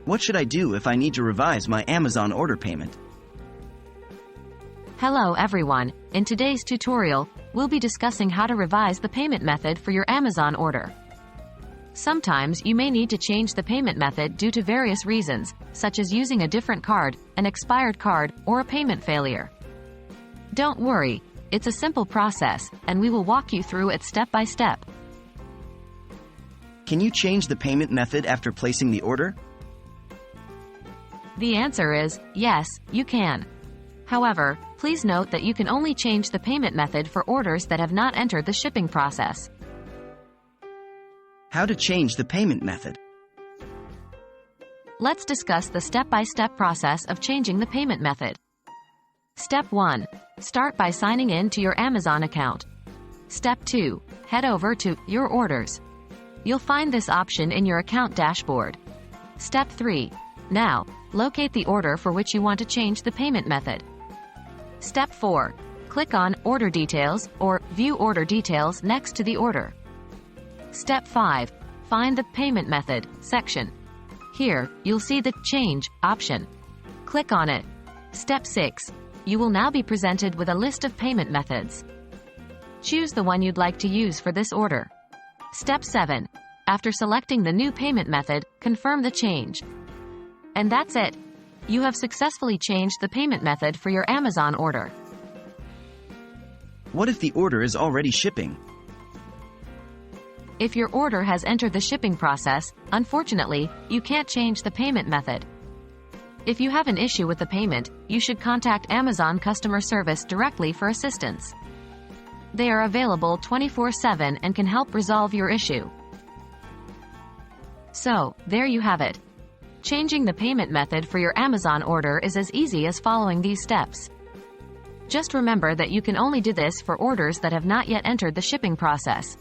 What should I do if I need to revise my Amazon order payment? Hello everyone, in today's tutorial, we'll be discussing how to revise the payment method for your Amazon order. Sometimes you may need to change the payment method due to various reasons, such as using a different card, an expired card, or a payment failure. Don't worry, it's a simple process, and we will walk you through it step by step. Can you change the payment method after placing the order? The answer is, yes, you can. However, please note that you can only change the payment method for orders that have not entered the shipping process. How to change the payment method? Let's discuss the step-by-step process of changing the payment method. Step 1. Start by signing in to your Amazon account. Step 2. Head over to Your Orders. You'll find this option in your account dashboard. Step 3. Now, locate the order for which you want to change the payment method. Step 4. Click on Order Details or View Order Details next to the order. Step 5. Find the Payment Method section. Here, you'll see the Change option. Click on it. Step 6. You will now be presented with a list of payment methods. Choose the one you'd like to use for this order. Step 7. After selecting the new payment method, confirm the change. And that's it. You have successfully changed the payment method for your Amazon order. What if the order is already shipping? If your order has entered the shipping process, unfortunately, you can't change the payment method. If you have an issue with the payment, you should contact Amazon customer service directly for assistance. They are available 24/7 and can help resolve your issue. So, there you have it. Changing the payment method for your Amazon order is as easy as following these steps. Just remember that you can only do this for orders that have not yet entered the shipping process.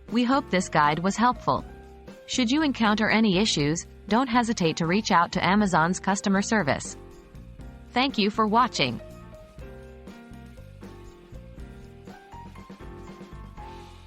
We hope this guide was helpful. Should you encounter any issues, don't hesitate to reach out to Amazon's customer service. Thank you for watching.